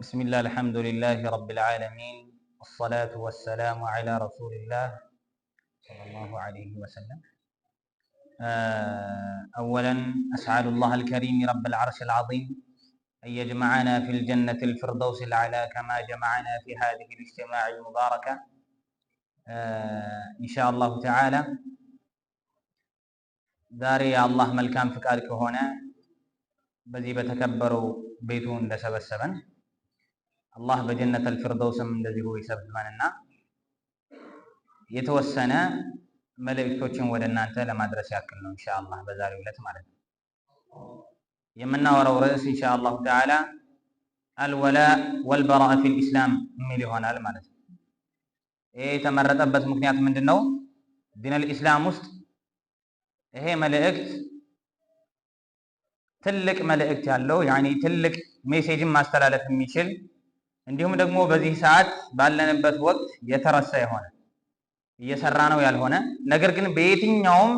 بسم الله الحمد لله رب العالمين والصلاة والسلام على رسول الله صلى الله عليه وسلم. أولا أسعد الله الكريم رب العرش العظيم أن يجمعنا في الجنة الفردوس الأعلى كما جمعنا في هذه الاجتماع المباركة إن شاء الله تعالى. داري الله ملكان فكارك هنا بذي بتكبروا بيتون لسبسبا الله بجنة الفردوس من الذي هو يسبحنا يتوسنا ملائكتوችን ወደ እናንተ ለማድረስ ያክል ነው ኢንሻአላህ በዛሬው ዕለት ማለት ነው። የምናወራው ርዕስ ኢንሻአላህ ተዓላ አልወላ ወልበራእ ፊል ኢስላም የሚል ይሆናል ማለት ነው። ይሄ የተመረጠበት ምክንያት ምንድነው? ዲነል ኢስላም ውስጥ ይሄ መልእክት ትልቅ መልእክት ያለው ያኒ ትልቅ ሜሴጅን ማስተላለፍ የሚችል እንዲሁም ደግሞ በዚህ ሰዓት ባለንበት ወቅት የተረሳ የሆነ እየሰራ ነው ያልሆነ ነገር ግን በየትኛውም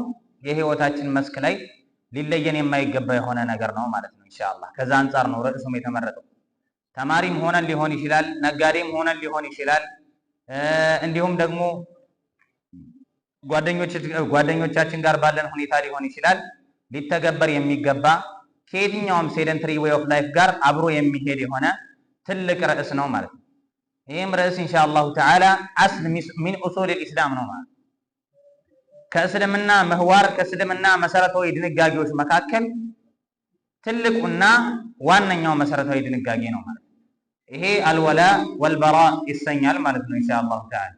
የህይወታችን መስክ ላይ ሊለየን የማይገባ የሆነ ነገር ነው ማለት ነው ኢንሻአላህ። ከዛ አንፃር ነው ርዕሱም የተመረጠው። ተማሪም ሆነን ሊሆን ይችላል፣ ነጋዴም ሆነን ሊሆን ይችላል፣ እንዲሁም ደግሞ ጓደኞቻችን ጋር ባለን ሁኔታ ሊሆን ይችላል። ሊተገበር የሚገባ ከየትኛውም ሴደንተሪ ዌይ ኦፍ ላይፍ ጋር አብሮ የሚሄድ የሆነ ትልቅ ርዕስ ነው ማለት ነው። ይህም ርዕስ ኢንሻአላሁ ተዓላ አስል ሚን ኡሱል ልኢስላም ነው ማለት ከእስልምና ምህዋር ከእስልምና መሰረታዊ ድንጋጌዎች መካከል ትልቁና ዋነኛው መሰረታዊ ድንጋጌ ነው ማለት ነው። ይሄ አልወላ ወልበራ ይሰኛል ማለት ነው ኢንሻአላሁ ተዓላ።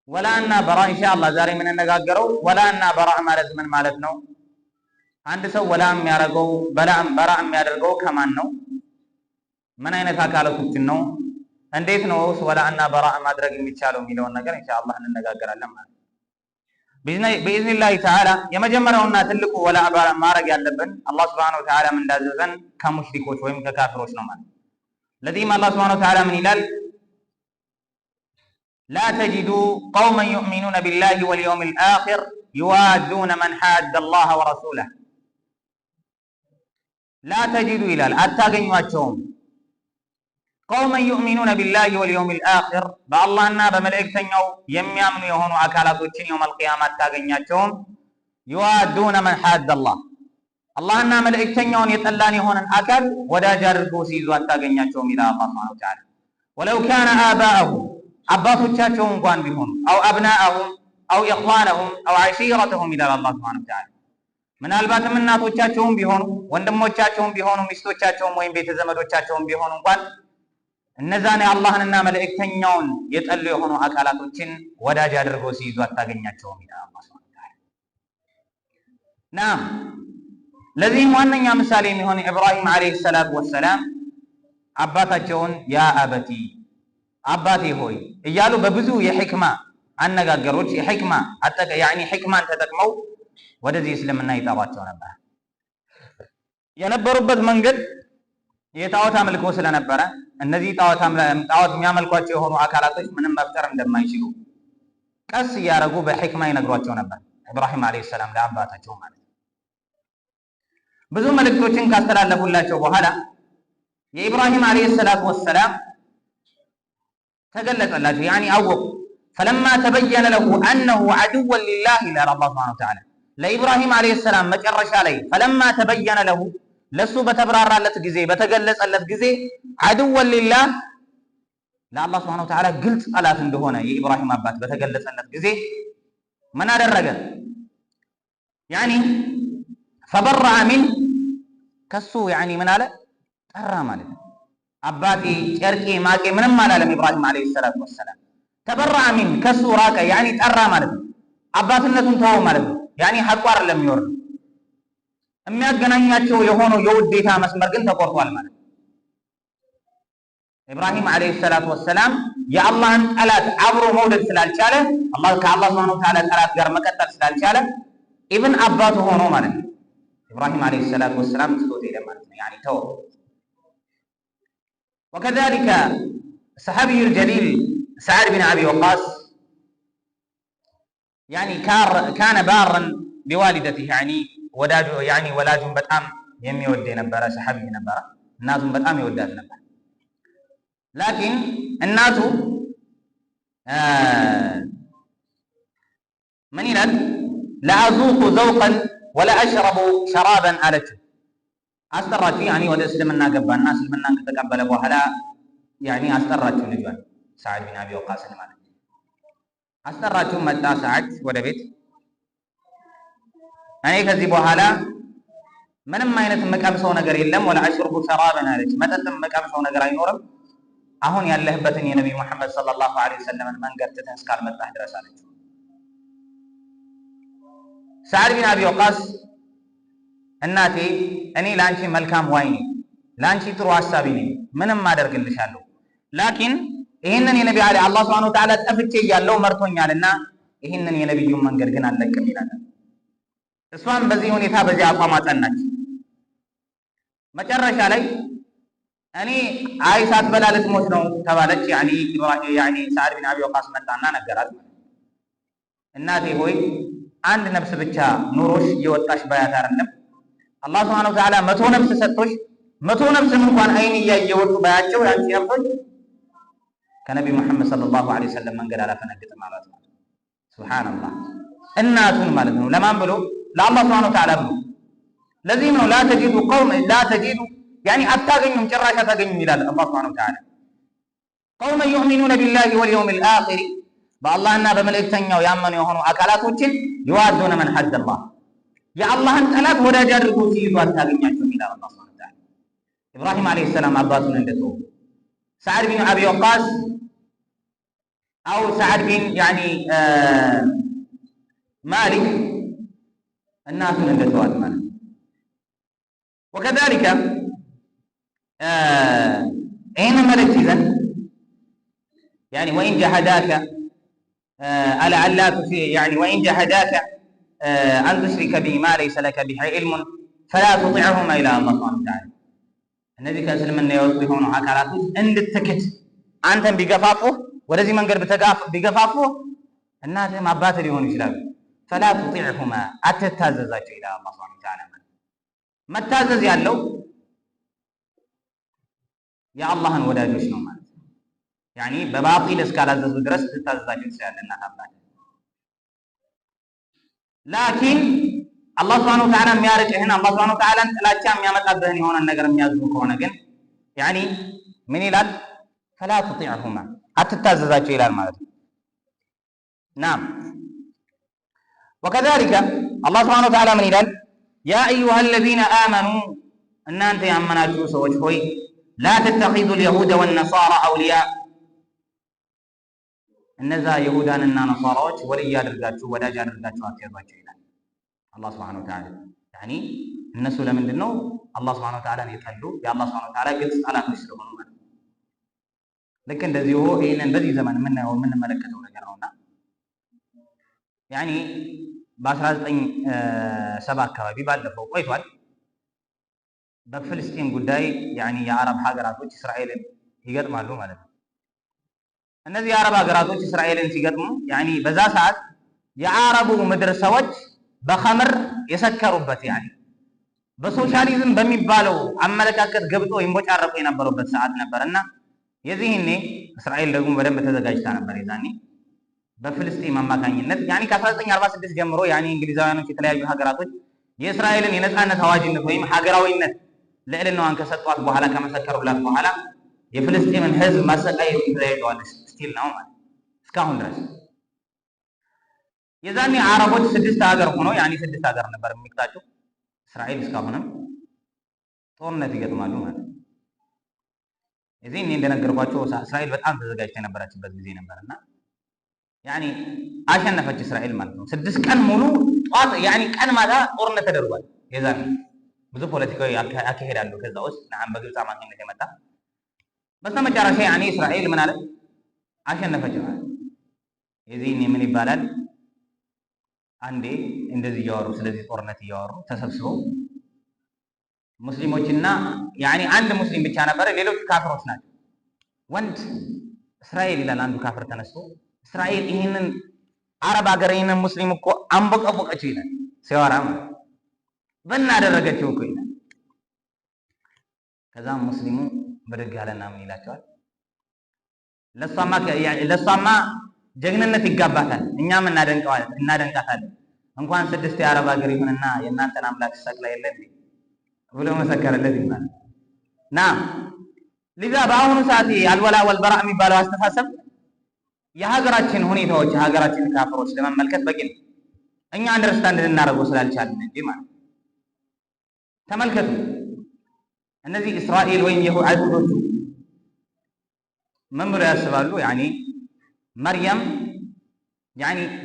ወላ እና በራ ኢንሻአላህ ዛሬ የምንነጋገረው ወላ እና በራ ማለት ምን ማለት ነው? አንድ ሰው ወላ የሚያደርገው በራ የሚያደርገው ከማን ነው? ምን አይነት አካላቶችን ነው? እንዴት ነው ወላ እና በራ ማድረግ የሚቻለው የሚለውን ነገር ኢንሻአላህ እንነጋገራለን ማለት ነው። بإذن ተዓላ የመጀመሪያውና ትልቁ ወላ በራ ማድረግ ያለብን አላህ Subhanahu Wa Ta'ala እንዳዘዘን ከሙሽሪኮች ወይም ከካፊሮች ነው ማለት ነው። ለዚህም አላህ Subhanahu Wa Ta'ala ምን ይላል? لا تجدوا قوما يؤمنون بالله واليوم الآخر يوادون من حاد الله ورسوله لا تجدوا ይላል አታገኟቸውም قوما يؤمنون بالله واليوم الآخر በአላህና በመልእክተኛው የሚያምኑ የሆኑ አካላቶችን የውመል ቂያማ አታገኛቸውም يوادون من حاد الله አላህና መልእክተኛውን የጠላን የሆነን አካል ወዳጅ አድርገው ሲይዙ አታገኛቸውም ይላል አላህ Subhanahu Wa Ta'ala ولو كان آباءهم አባቶቻቸው እንኳን ቢሆኑ አው አብናአሁም አው ኢኽዋነሁም አው ዓሺረተሁም ይላል አላህ Subhanahu Wa Ta'ala ምናልባትም እናቶቻቸውም ቢሆኑ ወንድሞቻቸውም ቢሆኑ ሚስቶቻቸውም ወይም ቤተ ዘመዶቻቸውም ቢሆኑ እንኳን እነዛን የአላህንና መልእክተኛውን የጠሉ የሆኑ አካላቶችን ወዳጅ አድርገው ሲይዙ አታገኛቸውም ይላል አላህ Subhanahu Wa Ta'ala። ናም ለዚህም ዋነኛ ምሳሌ የሚሆን ኢብራሂም አለይሂ ሰላቱ ወሰላም አባታቸውን ያ አበቲ አባቴ ሆይ እያሉ በብዙ የሕክማ አነጋገሮች የሕክማ ያኒ ሕክማን ተጠቅመው ወደዚህ እስልምና ይጠሯቸው ነበር። የነበሩበት መንገድ የጣዖት አምልኮ ስለነበረ እነዚህ ጣዖት የሚያመልኳቸው የሆኑ አካላቶች ምንም መፍጠር እንደማይችሉ ቀስ እያደረጉ በሕክማ ይነግሯቸው ነበር ኢብራሂም አለይሂ ሰላም ለአባታቸው ማለት ነው። ብዙ መልእክቶችን ካስተላለፉላቸው በኋላ የኢብራሂም አለይሂ ሰላቱ ወሰላም ተገለጸላቸው ያኒ አወቁ فلما تبين له انه عدو لله الى الله سبحانه وتعالى ለኢብራሂም አለይሂ ሰላም መጨረሻ ላይ فلما تبين له ለሱ በተብራራለት ጊዜ በተገለጸለት ጊዜ عدو لله ለአላህ Subhanahu Wa Ta'ala ግልጽ ጠላት እንደሆነ የኢብራሂም አባት በተገለጸለት ጊዜ ምን አደረገ? ያኒ فبرأ منه ከሱ ያኒ ምን አለ ጠራ ማለት ነው። አባቴ ጨርቄ ማቄ ምንም አላለም ኢብራሂም አለይሂ ሰላቱ ወሰላም ተበረአ ሚን ከሱ ራቀ ያኒ ጠራ ማለት ነው። አባትነቱን ተወው ማለት ነው። ያኒ ሐቁ አይደለም የሚወርድ የሚያገናኛቸው የሆነው የውዴታ መስመር ግን ተቆርጧል ማለት ነው። ኢብራሂም አለይሂ ሰላቱ ወሰላም የአላህን ጠላት አብሮ መውደድ ስላልቻለ ከአላህ Subhanahu Wa Ta'ala ጠላት ጋር መቀጠል ስላልቻለ ኢብን አባቱ ሆኖ ማለት ነው ኢብራሂም አለይሂ ሰላቱ ወሰላም ትቶት ሄደ ማለት ነው። ያኒ ተወው وكذلك الصحابي الجليل سعد بن أبي وقاص يعني كان بارا بوالدته يعني ولاده በጣም የሚወድ የነበረ ሰሐቢ ነበረ። እናቱም በጣም ይወዳት ነበር። ላኪን እናቱ ምን ይላል ለአዙቁ ዘውቀን ወለአሽረቡ ሸራበን አለችው። አስጠራችው ያኒ ወደ እስልምና ገባና እስልምናን ከተቀበለ በኋላ ያኒ አስጠራችው ልጇን ሰዓድ ቢን አቢ ወቃስን ማለት ነው። አስጠራችው መጣ ሰዓድ ወደ ቤት። እኔ ከዚህ በኋላ ምንም አይነት መቀምሰው ነገር የለም ወለአሽረቡ ሸራበን አለች። መጠጥም መቀምሰው ነገር አይኖርም አሁን ያለህበትን የነብዩ መሐመድ ሰለላሁ ዐለይሂ ወሰለም መንገድ ትተህ እስካልመጣህ ድረስ አለች። ሰዓድ ቢን አቢ ወቃስ እናቴ እኔ ላንቺ መልካም ዋይ ነኝ፣ ላንቺ ጥሩ ሐሳቢ ነኝ፣ ምንም አደርግልሻለሁ። ላኪን ይህንን የነቢ አላህ ሱብሓነሁ ወተዓላ ጠፍቼ እያለሁ መርቶኛልና ይህንን የነብዩን መንገድ ግን አልለቅም ይላል። እሷም በዚህ ሁኔታ በዚህ አቋም አጸናች። መጨረሻ ላይ እኔ አይ ሳትበላ ልትሞት ነው ተባለች። ያኒ ሰዓድ ቢን አቢ ወቃስ መጣና ነገራት። እናቴ ሆይ አንድ ነፍስ ብቻ ኑሮሽ እየወጣሽ ባያት አይደለም አላህ ሱብሓነሁ ወተዓላ 100 ነፍስ ሰጥቶሽ 100 ነፍስን እንኳን አይን እያየወጡ ባያቸው ያንቺ ነፍሶች ከነቢ መሐመድ ሰለላሁ ዐለይሂ ወሰለም መንገድ አላፈነግጥም ማለት ነው። ሱብሃንአላህ እናቱን ማለት ነው። ለማን ብሎ? ለአላህ ሱብሓነሁ ወተዓላ ብሎ። ለዚህም ነው ላ ተጂዱ ያኒ አታገኙም፣ ጭራሽ አታገኙም ይላል አላህ ሱብሓነሁ ወተዓላ ቀውመን ዩእሚኑነ ቢላሂ ወልየውሚል አኺር በአላህና በመልእክተኛው ያመኑ የሆኑ አካላቶችን ይዋዱነ መን ሐደላህ የአላህን ጠላት ወዳጅ አድርጎ ሲይዙ አታገኛቸውም ይላል አላህ ሱብሓነሁ ወተዓላ። ኢብራሂም ዓለይሂ ሰላም አባቱን እንደተወ ሰዓድ ቢን አቢ ወቃስ አው ሰዓድ ቢን ያኒ ማሊክ እናቱን እንደተዋት ማለት ነው። ወከዛሊከ ይህንን መልእክት ይዘን ያኒ ወኢን ጀሐዳከ وإن جاهداك أن تشرك بي ما ليس لك به علم فلا تطعهما إلى الله سبحانه وتعالى እነዚህ ከእስልምና የወጡ የሆኑ አካላቶች እንድትክድ አንተን ቢገፋፉ ወደዚህ መንገድ ቢገፋፉ እናትህም አባትህ ሊሆኑ ይችላሉ። فلا تطعهما አትታዘዛቸው إلى الله سبحانه وتعالى መታዘዝ ያለው የአላህን ወዳጆች ነው ማለት ነው። ያኒ በባጢል እስካላዘዙ ድረስ ትታዘዛቸው ይችላል እናት አባት። ላኪን አላህ ሱብሓነሁ ወተዓላ የሚያርቅህን አላህ ሱብሓነሁ ወተዓላን ጥላቻ የሚያመጣብህን የሆነ ነገር የሚያዙ ከሆነ ግን ያኒ ምን ይላል? ፈላ ትጢዕሁማ አትታዘዛቸው ይላል ማለት ነው። ናም ወከዛሊከ አላህ ሱብሓነሁ ወተዓላ ምን ይላል? ያ አዩሃ አለዚነ አመኑ እናንተ ያመናችሁ ሰዎች ሆይ ላ ተተኺዙ ልየሁደ ወነሳራ አውሊያ እነዛ ይሁዳንና ነሳራዎች ወልይ አድርጋችሁ ወዳጅ አድርጋችሁ አትያዟቸው ይላል አላህ ሱብሓነሁ ወተዓላ። ያኒ እነሱ ለምንድን ነው አላህ ሱብሓነሁ ወተዓላን የጠሉ የአላህ ሱብሓነሁ ወተዓላ ግልጽ ጠላቶች ስለሆኑ ማለት ነው። ልክ እንደዚሁ ይህንን በዚህ ዘመን የምንመለከተው ነገር ነውና ያኒ በ1970 አካባቢ ባለፈው ቆይቷል። በፍልስጤም ጉዳይ ያኒ የአረብ ሀገራቶች እስራኤልን ይገጥማሉ ማለት ነው። እነዚህ የአረብ ሀገራቶች እስራኤልን ሲገጥሙ ያኒ በዛ ሰዓት የአረቡ ምድር ሰዎች በኸምር የሰከሩበት ያኒ በሶሻሊዝም በሚባለው አመለካከት ገብቶ ይንቦጫረቁ የነበሩበት ሰዓት ነበርና የዚህኔ እስራኤል ደግሞ በደንብ ተዘጋጅታ ነበር። የዛኔ በፍልስጤም አማካኝነት ያኒ ከ1946 ጀምሮ ያኒ እንግሊዛውያኖች የተለያዩ ሀገራቶች የእስራኤልን የነጻነት አዋጅነት ወይም ሀገራዊነት ልዕልናዋን ከሰጧት በኋላ ከመሰከሩላት በኋላ የፍልስጤምን ህዝብ ማሰቃየት ይዘያይተዋል ስቲል ነው ማለት እስካሁን ድረስ። የዛኔ አረቦች 6 ሀገር ሆኖ ያኒ 6 ሀገር ነበር የሚቅጣቸው እስራኤል እስካሁንም ጦርነት ይገጥማሉ ማለት ነው። እዚህ እንደነገርኳቸው እስራኤል በጣም ተዘጋጅታ የነበረችበት ጊዜ ነበርና ያኒ አሸነፈች እስራኤል ማለት ነው። 6 ቀን ሙሉ ጧት ያኒ ቀን ማታ ጦርነት ተደርጓል። የዛኔ ብዙ ፖለቲካዊ አካሄዳሉ ከዛ ውስጥ ናም በግብጽ አማካኝነት የመጣ በስተመጨረሻ ያኒ እስራኤል ምን አለ አሸነፈች ማለት የዚህ ምን ይባላል አንዴ እንደዚህ እያወሩ ስለዚህ ጦርነት እያወሩ ተሰብስበው ሙስሊሞችና ያኒ አንድ ሙስሊም ብቻ ነበር፣ ሌሎች ካፍሮች ናቸው። ወንድ እስራኤል ይላል አንዱ ካፍር ተነስቶ እስራኤል ይሄንን አረብ ሀገር ይሄንን ሙስሊም እኮ አንቦቀቦቀችው ይላል ሲያወራ ማለት በእናደረገችው እኮ ይላል። ከዛም ሙስሊሙ በደግ ያለና ምን ይላቸዋል ለሷማ ጀግንነት ይጋባታል። እኛም እናደንቃታለን። እንኳን 6 የአረብ ሀገር ይሁንና የእናንተን አምላክ ሰቅላ የለ ብሎ መሰከረለት ይባላል። لذا በአሁኑ ሰዓት አልወላ ወልበራ የሚባለው አስተሳሰብ የሀገራችን ሁኔታዎች የሀገራችን ካፍሮች ለመመልከት በቂ ነው። እኛ አንደርስታንድ ልናደርገው ስላልቻልን እንጂ ማለት ተመልከቱ። እነዚህ እስራኤል ወይም አይሁዶቹ ምን ብለው ያስባሉ? መርየም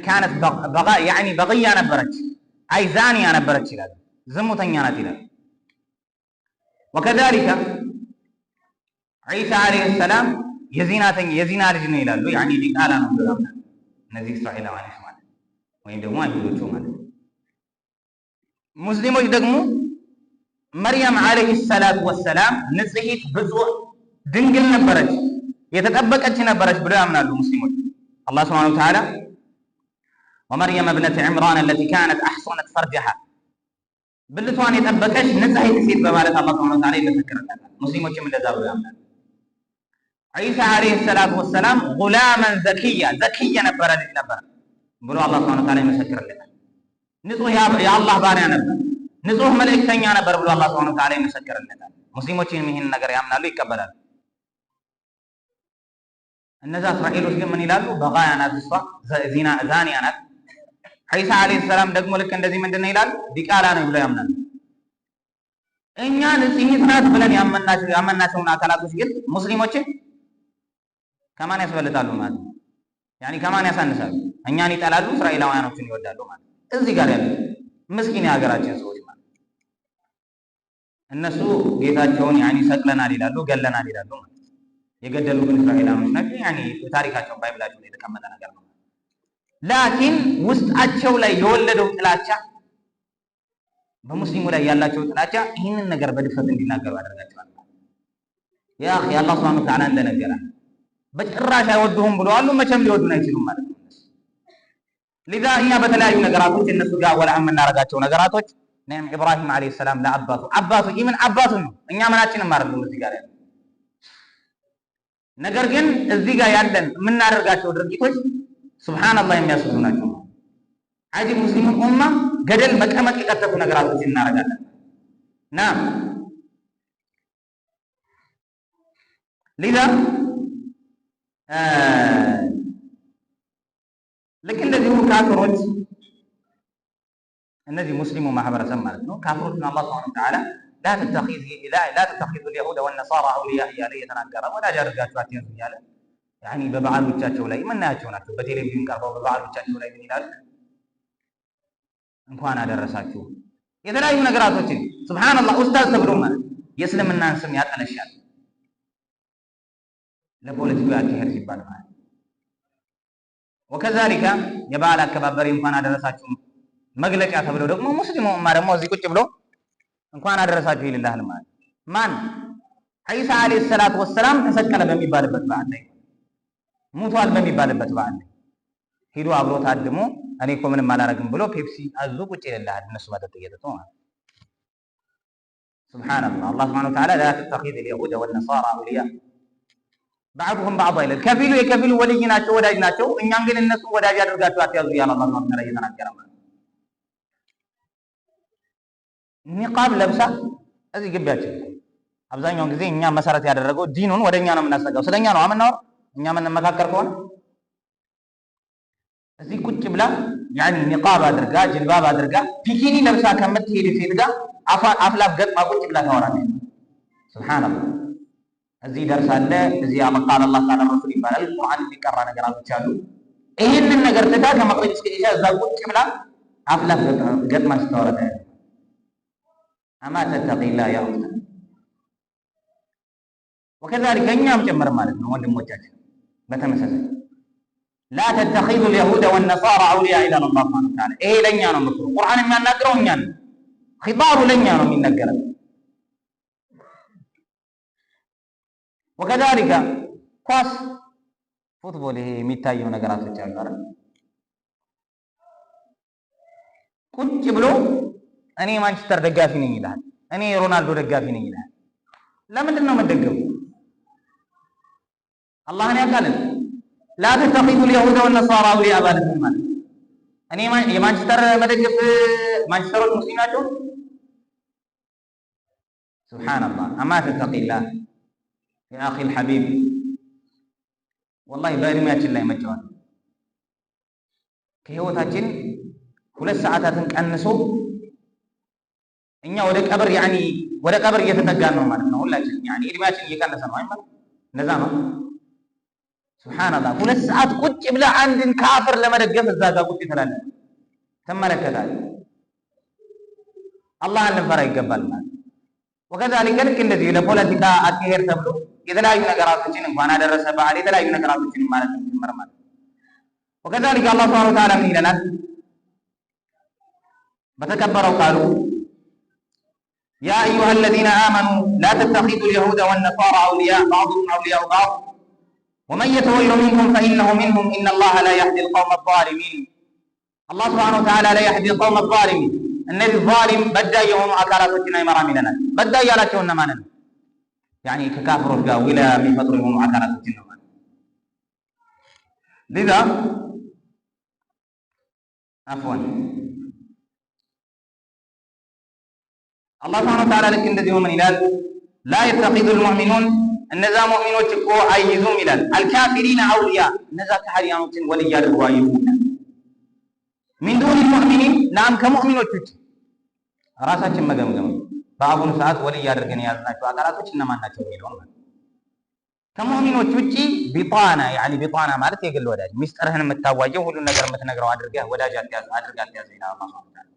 كانت በغያ ነበረች፣ አይ ዛኒያ ነበረች ይላሉ። ዝሙተኛ ናት ይላሉ። وكذلك ዒሳ አለይሂ ሰላም የዚና ልጅ ነው ይላሉ። ዲቃላ ነው ብለው እነዚህ እስራኤላውያን ማለት ወይም ደግሞ አይሁዶቹ ማለት። ሙስሊሞች ደግሞ መርየም አለይሂ ሰላቱ ወሰላም ንጽሕት ብፁዕ ድንግል ነበረች፣ የተጠበቀች ነበረች ብለው ያምናሉ ሙስሊሞች። አላህ ሱብሓነሁ ወተዓላ ወመርየም እብነተ ዕምራን አለቲ ካነት አሕሰነት ፈርጀሃ ብልቷን የጠበቀች ንጽሕት ሴት በማለት አላህ ሱብሓነሁ ወተዓላ ይመሰክርላታል። ሙስሊሞችም እንደዛ ብለው ያምናሉ። ዒሳ አለይሂ ሰላቱ ወሰላም ጉላመን ዘኪያ ነበረ ልጅ ነበረ ብሎ አላህ ሱብሓነሁ ወተዓላ ይመሰክርለታል። ንጹሕ የአላህ ባሪያ ነበር፣ ንጹሕ መልእክተኛ ነበር ብሎ አላህ ሱብሓነሁ ወተዓላ ይመሰክርለታል። ሙስሊሞችም ይህን ነገር ያምናሉ፣ ይቀበላሉ። እነዛ እስራኤሎች ግን ምን ይላሉ? በጋያ ናት፣ እሷ ዛኒያ ናት። ዒሳ አለይሂ ሰላም ደግሞ ልክ እንደዚህ ምንድን ነው ይላሉ? ዲቃላ ነው ብለው ያምናሉ። እኛ ንጽሕት ናት ብለን ያመናቸውን አካላቶች ግን ሙስሊሞችን ከማን ያስበልጣሉ ማለት ነው? ከማን ያሳንሳሉ? እኛን ይጠላሉ፣ እስራኤላውያኖችን ይወዳሉ ማለት ነው። እዚህ ጋር ያሉት ምስኪን የሀገራችን ሰዎች ማለት እነሱ ጌታቸውን ሰቅለናል ይላሉ፣ ገለናል ይላሉ ማለት ነው። የገደሉ ግን እስራኤላውያኖች ናቸው። ታሪካቸው ባይብላቸው ላይ የተቀመጠ ነገር ነው። ላኪን ውስጣቸው ላይ የወለደው ጥላቻ፣ በሙስሊሙ ላይ ያላቸው ጥላቻ ይህንን ነገር በድፍረት እንዲናገሩ ያደርጋቸዋል። ያ አኺ አላህ ሱብሓነሁ ወተዓላ እንደነገረን በጭራሽ አይወዱህም ብለዋል። መቼም ሊወዱን አይችሉም ማለት ነው። ለዛ እኛ በተለያዩ ነገራቶች እነሱ ጋር ወላ የምናረጋቸው ነገራቶች ኢብራሂም አለይሂ ሰላም ለአባቱ ኢብን አባቱ ነው። እኛ ምናችንም አይደለም እዚህ ጋር ያለው ነገር ግን እዚህ ጋር ያለን የምናደርጋቸው ድርጊቶች ሱብሃንአላህ የሚያስብሉ ናቸው። አጂ ሙስሊሙን ኡማ ገደል መቀመቅ የቀጠፉ ነገራቶች እናደርጋለን። لذا ልክ እንደዚሁ ካፍሮች እነዚህ ሙስሊሙ ማህበረሰብ ማለት ነው ካፍሮችን አላህ ሱብሓነሁ ወተዓላ لا تتخذوا اليهود والنصارى اولياء እያለ የተናገረ ወዳጅ አድርጋችሁ አትያዙ እያለ በበዓሎቻቸው ላይ የምናያቸው ናቸው። በቴሌቪዥን ቀርበው በበዓሎቻቸው ላይ ምን ይላሉ? እንኳን አደረሳችሁ የተለያዩ ነገራቶችን ሱብሃንአላህ ኡስታዝ ተብሎ ማለት የእስልምናን ስም ያጠለሻል ለፖለቲካው ያካሄድ ሲባል ማለት ወከዛሊካ የበዓል አከባበር እንኳን አደረሳችሁ መግለጫ ተብሎ ደግሞ ሙስሊሙ ኡማ ደግሞ እዚህ ቁጭ ብሎ እንኳን አደረሳችሁ ይልልሃል ማለት ማን ዒሳ አለይሂ ሰላቱ ወሰላም ተሰቀለ በሚባልበት በዓል ላይ ሙቷል በሚባልበት በዓል ላይ ሄዶ አብሮ ታድሞ እኔ እኮ ምንም አላረግም ብሎ ፔፕሲ አዞ ቁጭ ይልልሃል። እነሱ መጠጥ እየጠጡ ማለት ሱብሃንአላህ አላህ ሱብሓነሁ ወተዓላ لا تتخذ اليهود والنصارى اولياء بعضهم بعضا ይላል። ከፊሉ የከፊሉ ወልይ ናቸው፣ ወዳጅ ናቸው። እኛም ግን እነሱ ወዳጅ አድርጋችሁ አትያዙ ያለ አላህ ሱብሓነሁ ወተዓላ እየተናገረ ማለት ኒቃብ ለብሳ እዚህ ግቢያችን አብዛኛውን ጊዜ እኛ መሰረት ያደረገው ዲኑን ወደኛ ነው የምናሰጋው። ስለኛ ነው አምናው እኛ የምንመካከር ከሆነ እዚህ ቁጭ ብላ ኒቃብ አድርጋ ጅልባብ አድርጋ ፒኪኒ ለብሳ ከምትሄድ ሴት ጋር አፍላፍ ገጥማ ቁጭ ብላ ታወራለች። ሱብሃንአላህ እዚህ ደርሳለ እዚህ አመቃል አላህ ተዓላ ረሱል ይባላል። ቁርአን የሚቀራ ነገራቶች አሉ። ይሄንን ነገር ትታ ከመቅረጽ እስከ ኢሻ እዛ ቁጭ ብላ አፍላፍ ገጥማ ስታወራ አማ ተተቂላ ያ ኡስታ ወከዛሊከ እኛም ጭምር ማለት ነው ወንድሞቻችን በተመሳሳይ لا تتخذوا اليهود والنصارى اولياء الى الله سبحانه وتعالى ይሄ ለኛ ነው ምክሩ። ቁርአን የሚያናግረው እኛን ነው። ኺጣቡ ለኛ ነው የሚነገረው። ወከዛሊከ ኳስ ፉትቦል ይሄ የሚታየው ነገራቶች አሉ አይደል? ቁጭ ብሎ እኔ ማንቸስተር ደጋፊ ነኝ ይላል፣ እኔ ሮናልዶ ደጋፊ ነኝ ይላል። ለምንድን ነው መደገፉ? አላህን ያውቃልን? ላ ተተኺዙ اليهود والنصارى أولياء ባለትን ማለት እኔ የማንቸስተር መደገፍ ማንቸስተሮች ሙስሊም ናቸው? ሱብሃንአላህ አማ ተተቂላህ ያ አኺ الحبيب ወላሂ በእድሜያችን ላይ መጫወት ከህይወታችን 2 ሰዓታትን ቀንሶ እኛ ወደ ቀብር እየተጠጋን ነው ማለት ነው። ሁላችን እድሜያችን እየቀነሰ ነው አይደል? እንደዛ ነው። ሱብሃንአላህ 2 ሰዓት ቁጭ ብለህ አንድን ካፍር ለመደገፍ እዛ ጋር ቁጭ ትላለህ፣ ትመለከታለህ። አላህን ልንፈራ ይገባል ማለት ወከዛሊከ ልክ እንደዚህ ለፖለቲካ አትሄድ ተብሎ የተለያዩ ነገራቶችን እንኳን አደረሰ በዓል የተለያዩ ነገራቶችን ማለት ነው ጀመረ ማለት ወከዛሊከ አላህ ሱብሓነሁ ወተዓላ ምን ይለናል በተከበረው ቃሉ ያ አዩሃ الذين آمنوا لا تتخذوا اليهود والنصارى أولياء بعضهم أولياء بعض ومن يتولوا منهم فإنه منهم إن الله لا يهدي القوم الظالمين الله سبحانه وتعالى لا يهدي القوم الظالمين النبي الظالم بدأ يوم أكالاتنا يمرامي لنا بدأ يالاتنا معنا ككافر ولا من فطرهم أكالاتنا معنا لذا عفوا الله سبحانه وتعالى لك الذي هو من إلال لا يتخذ المؤمنون النزا مؤمنون تكو عيزهم إلال الكافرين أولياء نزا كحريانوت وليا روايبون من دون المؤمنين نعم كمؤمنون تكو راساتهم مقامقام በአሁኑ ሰዓት ወልይ ያደርገን ያዝናቸው አካላቶች እነማን ናቸው የሚለውን ማለት ከሙእሚኖች ውጪ ቢጣና ቢጣና ማለት የግል ወዳጅ ሚስጥርህን የምታዋየው ሁሉ ነገር የምትነግረው አድርገህ ወዳጅ አድርጋት ይላል አላህ ሱብሓነሁ ወተዓላ።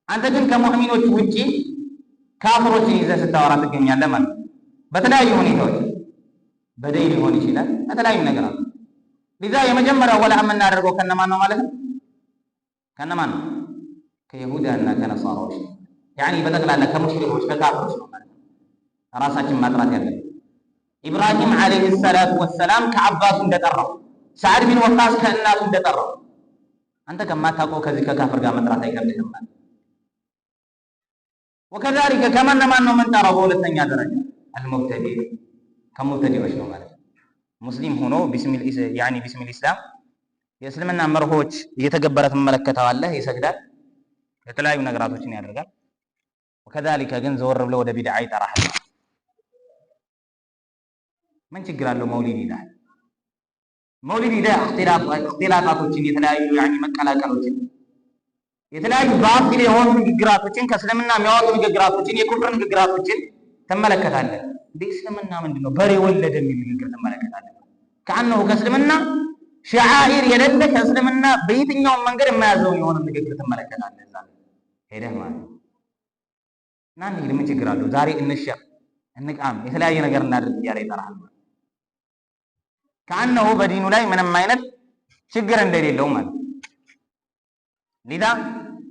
አንተ ግን ከሙእሚኖች ውጪ ካፍሮችን ይዘህ ስታወራ ትገኛለህ ማለት ነው። በተለያዩ ሁኔታዎች በደይ ሊሆን ይችላል በተለያዩ ነገራት ለዛ የመጀመሪያው ወላ የምናደርገው ከነማን ነው ማለት ነው? ከነማን ነው? ከይሁዳና ከነሳራዎች በጠቅላላ ከሙስሊሞች ከካፍሮች ነው ማለት ነው። ራሳችን ማጥራት ያለብን ኢብራሂም አለይሂ ሰላቱ ወሰላም ከአባቱ እንደጠራው ሰዓድ ቢን ወቃስ ከእናቱ እንደጠራው አንተ ከማታውቀው ከዚህ ከካፍር ጋር መጥራት አይከብድህም ማለት ወከዛሊከ ከማን ነው የምንጠራው? በሁለተኛ ደረጃ አልሙብተዲ ከሙብተዲዎች ነው ማለት ሙስሊም ሆኖ ቢስሚል ኢስላም የእስልምና መርሆች እየተገበረ ትመለከተዋለህ፣ ይሰግዳል፣ የተለያዩ ነገራቶችን ያደርጋል። ወከዛሊከ ግን ዘወር ብሎ ወደ ቢድዓ ይጠራሃል። ምን ችግር አለው? መውሊድ ይላል። መውሊድ ይላል እክትላጣቶችን የተለያዩ መቀላቀሎችን የተለያዩ ባጢል የሆኑ ንግግራቶችን ከእስልምና የሚያወጡ ንግግራቶችን የኩፍር ንግግራቶችን ትመለከታለህ። እንደ እስልምና ምንድነው በሬ ወለደ የሚል ንግግር ትመለከታለህ። ከአንሁ ከእስልምና ሸዓኢር የሌለ ከእስልምና በየትኛውም መንገድ የማያዘው የሆነ ንግግር ትመለከታለህ። እዛ ሄደህ ማለት እና እንግዲህ ምን ችግር አለው? ዛሬ እንሸር እንቃም የተለያየ ነገር እናድርግ እያለ ይጠራሃል። ከአንሁ በዲኑ ላይ ምንም አይነት ችግር እንደሌለው ማለት ሊዳ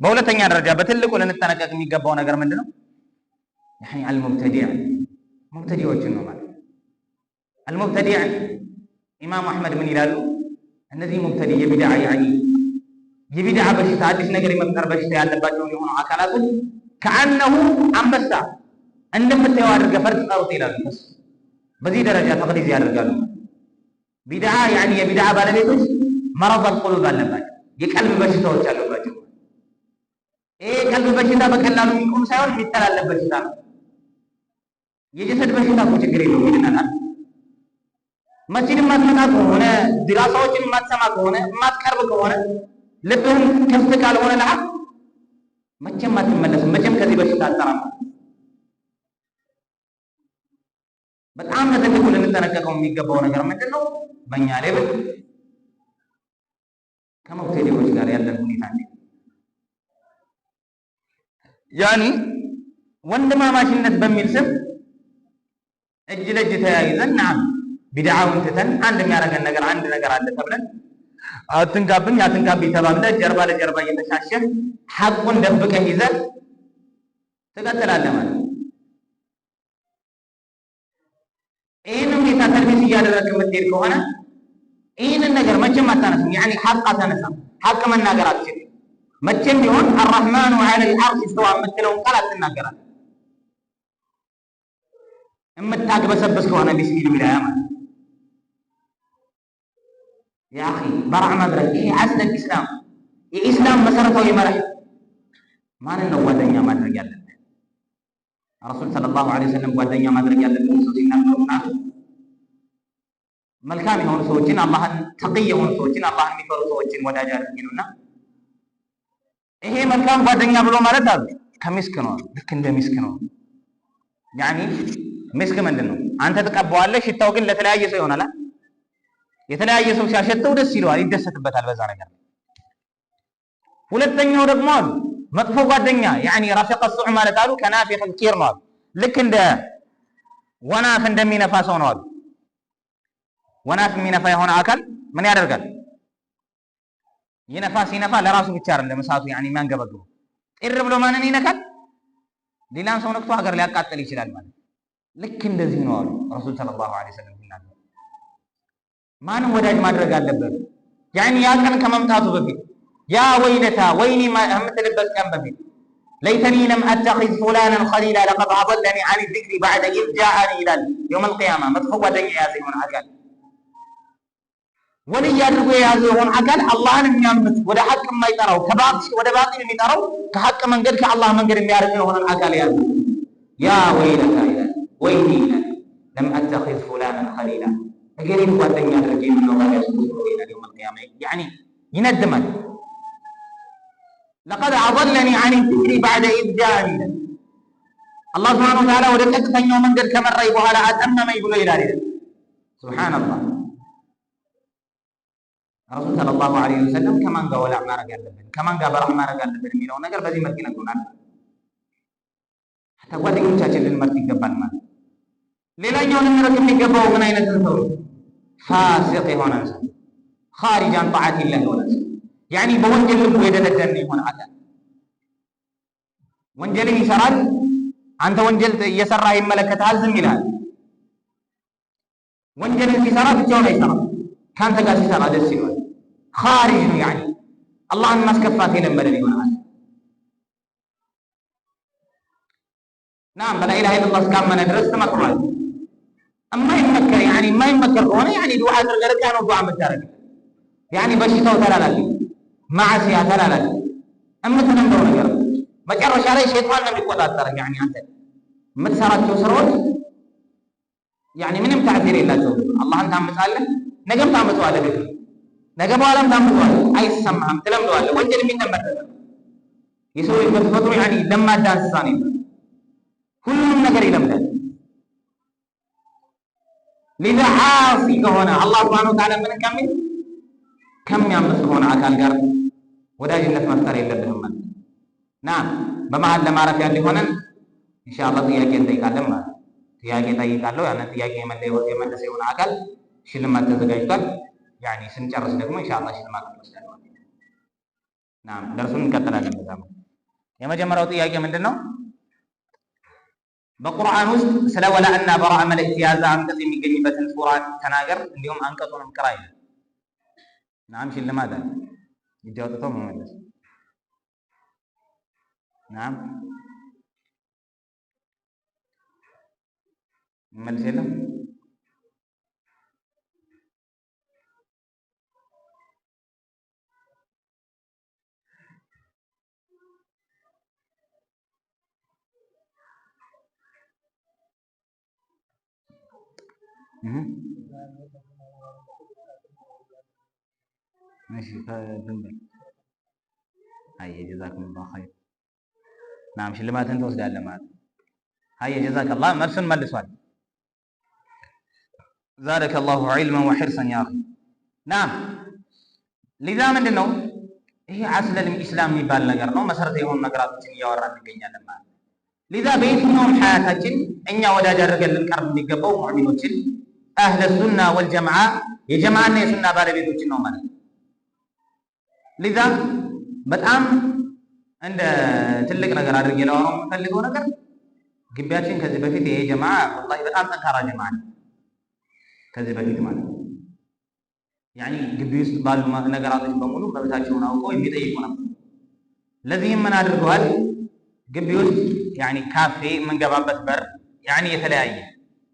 በሁለተኛ ደረጃ በትልቁ ልንጠነቀቅ የሚገባው ነገር ምንድነው? ሙብተዲዎችን ነው ማለት አልሙብተዲ ኢማም አህመድ ምን ይላሉ? እነዚህ ሙብተዲ የቢድዓ በሽታ አዲስ ነገር የመፍጠር በሽታ ያለባቸው የሆኑ አካላቶች ከአንሁ አንበሳ እንደምታየው አድርገህ ፈርጥ ጠሩት ይላሉ። በዚህ ደረጃ ተቅዲስ ያደርጋሉ። ቢድዓ የቢድዓ ባለቤቶች መረድ አልቁሉብ አለባቸው፣ የቀልብ በሽታዎች አለባቸው። ይሄ ቀልብ በሽታ በቀላሉ የሚቆም ሳይሆን የሚተላለፍ በሽታ ነው። የጀሰድ በሽታ እኮ ችግር የለውም ይድናል። መስጂድ የማትመጣ ከሆነ ድራሳዎችን የማትሰማ ከሆነ የማትቀርብ ከሆነ ልብህን ክፍት ካልሆነ ለሐቅ መቼም አትመለስም። መቼም ከዚህ በሽታ አትጠራም። በጣም በትልቁ ልንጠነቀቀው የሚገባው ነገር ምንድን ነው? በእኛ ሌብል ከሙብተዲዎች ጋር ያለን ሁኔታ ወንድማማችነት በሚል ስም እጅ ለእጅ ተያይዘን ቢድዓውን ትተን አንድ የሚያደርገን ነገር አንድ ነገር አለ ተብለን አትንካብኝ አትንካብኝ ተባብለህ ጀርባ ለጀርባ እየተሻሸህ ሐቁን ደብቀህ ይዘህ ትቀጥላለህ ማለት ነው። ይህን ሁኔታ ተልቢስ እያደረግህ የምትሄድ ከሆነ ይህንን ነገር መቼም አታነሳም። ሐቅ አታነሳም። ሐቅ መናገር አትችልም። መቼም ቢሆን አርረሕማኑ ዐለል ዐርሽ እስተዋ የምትለውን ቃል አትናገራለህ። የምታግበሰብስ ከሆነ ቢስሚል ቢላያ ማለት يا أخي برع مدرك إيه أصل الإسلام الإسلام مسرته يمرح ما لنا ودنيا مدرك يلا الرسول صلى الله عليه وسلم ودنيا مدرك يلا بنصوصنا نقولنا መልካም የሆኑ ሰዎችን አላህን ተቅይ የሆኑ ሰዎችን አላህን የሚፈሩ ሰዎችን ወዳጅ አድርጊሉና ይሄ መልካም ጓደኛ ብሎ ማለት አሉ ከሚስክ ነው ልክ እንደ ሚስክ ነው ያኒ ሚስክ ምንድነው አንተ ተቀበዋለህ ሽታው ግን ለተለያየ ሰው ይሆናል የተለያየ ሰው ሲያሸተው ደስ ይለዋል ይደሰትበታል በዛ ነገር ሁለተኛው ደግሞ አሉ መጥፎ ጓደኛ ያኒ ረፊቅ السوء ማለት አሉ ከናፊቅ الكير ነው ልክ እንደ ወናፍ እንደሚነፋ ሰው ነው አሉ ወናፍ የሚነፋ የሆነ አካል ምን ያደርጋል ይነፋ ሲነፋ ለራሱ ብቻ አይደለም እሳቱ ያኒ ማንገበገቡ ጥር ብሎ ማንን ይነካል ሌላን ሰው ነክቶ ሀገር ሊያቃጥል ይችላል ማለት ልክ እንደዚህ ነው አሉ ረሱል ሰለላሁ ዐለይሂ ወሰለም ይናገሩ ማንን ወዳጅ ማድረግ አለበት ያኒ ያ ቀን ከመምጣቱ በፊት ያ ወይለታ ወይኒ የምትልበት ቀን በፊት ليتني لم اتخذ فلانا خليلا لقد اضلني عن الذكر بعد اذ جاءني الى يوم القيامه مدخو ودنيا يا زيون አካል ወልይ ያድርጎ የያዘውን አካል አላህን የሚያምት ወደ ሐቅ የማይጠራው ከባጢል ወደ ባጢል የሚጠራው ከሐቅ መንገድ ከአላህ መንገድ የሚያርቅ የሆነን አካል ያዘ ያ ወይለታ ይላል ወይኒ لم اتخذ فلانا خليلا እገሌን ጓደኛ አድርጌ ምን ነው ማለት ነው ይላል يوم القيامه يعني ይነድማል لقد اضلني عن الذكر بعد اذ جاءني الله سبحانه وتعالى ወደ ቀጥተኛው መንገድ ከመራይ በኋላ አጠመመኝ ብሎ ይላል سبحان الله ረሱል ሰለላሁ ዐለይሂ ወሰለም ከማን ጋር ወላ ማረግ ያለብን ከማን ጋር በረህ ማረግ ያለብን የሚለው ነገር በዚህ መልክ ይነግሩናል ጓደኞቻችን ልንመርጥ ይገባል ማለት ሌላኛው ልንመርጥ የሚገባው ምን አይነት ሰው ፋሲቅ የሆነ ሰው خارج عن طاعة الله ولا يعني በወንጀል ልቡ የደነደነ የሆነ አካል ወንጀልን ይሰራል አንተ ወንጀል እየሰራ ይመለከታል ዝም ይላል ወንጀልን ሲሰራ ብቻውን አይሰራም ካንተ ጋር ሲሰራ ደስ ይላል خارج ነው يعني አላህን ማስከፋት የለመደ ይሆናል نعم بلا اله الا الله እስካመነ ድረስ ተመክሯል የማይመከር يعني የማይመከር ከሆነ يعني ዱዓ አድርገህ ነው ዱዓ የምታደርግ يعني በሽታው ተላላፊ ማዕሲያ ተላላፊ እምትነምረው ነገር መጨረሻ ላይ ሸይጣን ነው የሚቆጣጠር يعني አንተ የምትሰራቸው ስራዎች يعني ምንም ተአثير የላቸውም አላህን ታምጻለህ ነገም ታምጻለህ ቢክ ነገ በኋላም ታምጻለህ አይሰማህም ትለምደዋለህ ወንጀል የሚነመር የሰው ልጅ በተፈጥሮ يعني ለማዳ እንስሳ ነው ሁሉም ነገር ይለምዳል لذا عاصي ከሆነ አላህ Subhanahu Wa Ta'ala ምን ከሚያምጽ ከሆነ አካል ጋር ወዳጅነት መፍጠር የለብንም ማለት ና በመሃል ለማረፍ ያለ ሆነን ኢንሻአላህ ጥያቄ እንጠይቃለን ማለት ጥያቄ ጠይቃለሁ ያንን ጥያቄ የመለሰ የሆነ አካል ሽልማት ተዘጋጅቷል يعني ስንጨርስ ደግሞ ኢንሻአላህ ሽልማት እንወስዳለን ና ደርሱን እንቀጥላለን በዛም የመጀመሪያው ጥያቄ ምንድነው በቁርአን ውስጥ ስለ ወላእና በራእ መልእክት የያዘ አንቀጽ የሚገኝበትን ሱራ ተናገር እንዲሁም አንቀጹንም ቅራ ይላል نعم ሽልማት አለ ይጃወጣው መመለስ نعم መልስ የለም ماشي فدنبل هاي جزاكم الله خير نعم ሽልማትን ትወስዳለህ ማለት هاي جزاك الله መልሱን መልሷል زادك الله علما وحرصا يا اخي نعم لذا ምንድነው ይሄ አስለ الاسلام የሚባል ነገር ነው መሰረታዊ የሆኑ ነገራቶችን እያወራን እንገኛለን ማለት لذا በየትኛውም ሐያታችን እኛ ወዳጅ አድርገን ልንቀርብ የሚገባው ሙእሚኖችን አህለ ሱና ወልጀማዓ የጀማዓና የሱና ባለቤቶችን ነው ማለት لذا በጣም እንደ ትልቅ ነገር አድርጌ ለዋው የምፈልገው ነገር ግቢያችን ከዚህ በፊት ይሄ ጀማዓ والله በጣም ጠንካራ ጀማዓ ነው ከዚህ በፊት ማለት يعني ግቢ ውስጥ ባሉ ነገራቶች በሙሉ መብታቸውን አውቀው የሚጠይቁ ነበር ለዚህም ምን አድርገዋል ግቢ ውስጥ يعني ካፌ መንገባበት በር يعني የተለያየ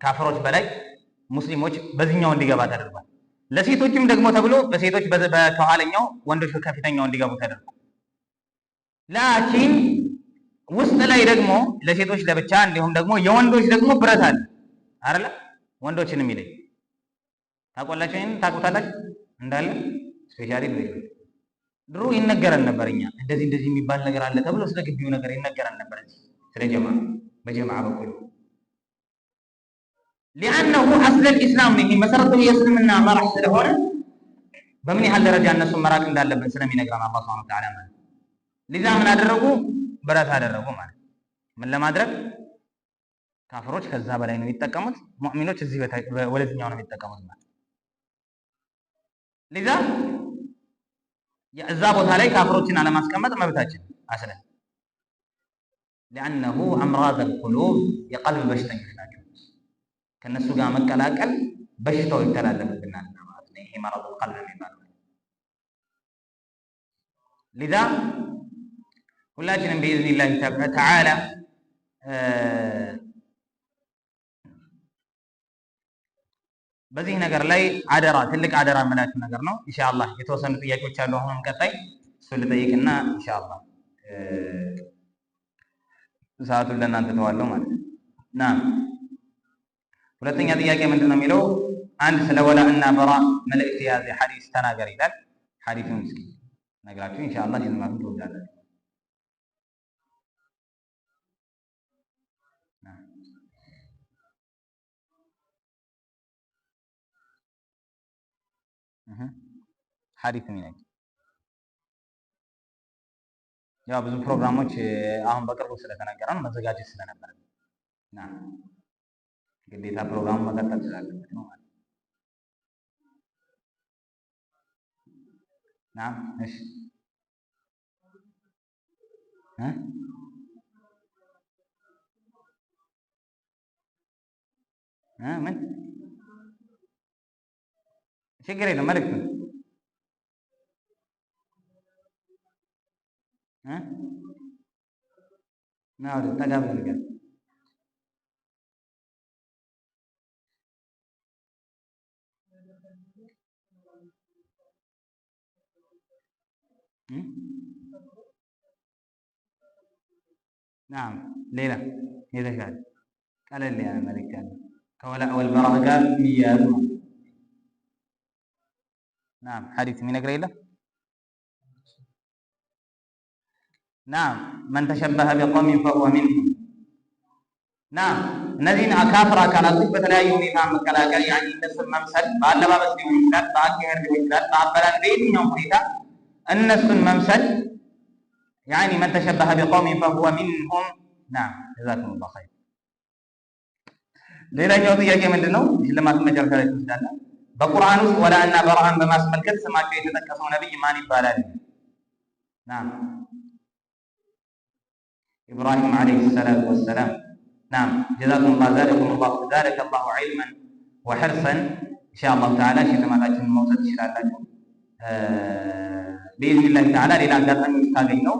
ካፍሮች በላይ ሙስሊሞች በዚህኛው እንዲገባ ተደርጓል ለሴቶችም ደግሞ ተብሎ በሴቶች ከኋለኛው ወንዶች ከፊተኛው እንዲገቡ ተደርጎ ላኪን ውስጥ ላይ ደግሞ ለሴቶች ለብቻ እንዲሁም ደግሞ የወንዶች ደግሞ ብረት አለ አይደለ? ወንዶችንም ይለይ ታቆላችሁ ታቁታላችሁ እንዳለ ስፔሻሊ ድሮ ይነገረን ነበር። እኛ እንደዚህ የሚባል ነገር አለ ተብሎ ስለ ግቢው ነገር ይነገረን ነበር። ስለ በጀማዓ በኩል لأنه أصل الإسلام ነው መሰረቱ የእስልምና መርህ ስለሆነ በምን ያህል ደረጃ እነሱ መራቅ እንዳለብን ስለሚነግረን አላህ Subhanahu Wa Ta'ala ማለት ለዛ ምን አደረጉ? ብረት አደረጉ ማለት ምን ለማድረግ ካፍሮች ከዛ በላይ ነው የሚጠቀሙት፣ ሙእሚኖች እዚህ ወለዚህኛው ነው የሚጠቀሙት ማለት ለዛ እዛ ቦታ ላይ ካፍሮችን አለማስቀመጥ መብታችን አስለን لأنه أمراض القلوب የቀልብ በሽተኞች ናቸው። ከነሱ ጋር መቀላቀል በሽታው ይተላለፍብናል ማለት ነው። ይሄ مرض القلب የሚባለው لذا ሁላችንም بإذن الله تعالى በዚህ ነገር ላይ አደራ ትልቅ አደራ የምላችሁ ነገር ነው። ኢንሻአላህ የተወሰኑ ጥያቄዎች አሉ። አሁንም ቀጣይ እሱ ልጠይቅና ኢንሻአላህ ሰዓቱን ለእናንተ ተዋለው ማለት ነው። ናም ሁለተኛ ጥያቄ ምንድነው የሚለው አንድ ስለ ወላ እና በራ መልእክት የያዘ ሐዲስ ተናገር ይላል። ሐዲሱን እስኪ ነግራችሁ ኢንሻአላህ ይዘማቱ ትወዳላችሁ። ሐዲስ ምን ይላል? ያው ብዙ ፕሮግራሞች አሁን በቅርቡ ስለተነገረን መዘጋጀት ስለነበረ ና ግዴታ ፕሮግራሙ መቀጠል ስላለበት ነው ማለት ና እሺ ምን ችግር የለም መልእክት ነው ነው ተጋብዘ ነገር نعم ليلى إذا كان قال لي أنا ملك كولاء والبراء قال مياه نعم حديث من قريله نعم من تشبه بقوم فهو منهم نعم الذين أكافر كانت بتلاقي ሁኔታ መከላከል يعني እነሱን መምሰል በአለባበስ ሊሆን ይችላል፣ በአካሄድ ሊሆን ይችላል፣ በአበላል በየትኛውም ሁኔታ እነሱን መምሰል يعني من تشبه بقوم فهو منهم نعم جزاكم الله خير ሌላኛው ጥያቄ ምንድነው? ሽልማት መጨረሻ ላይ ትወስዳለህ። በቁርአን ውስጥ ወላ እና በራን በማስመልከት ስማቸው የተጠቀሰው ነብይ ማን ይባላል? نعم إبراهيم عليه الصلاة والسلام نعم جزاكم الله زادك الله علما وحرصا إن شاء الله تعالى ሽልማታችንን መውሰድ ትችላላችሁ بإذن الله تعالى ሌላ አጋጣሚ ታገኘው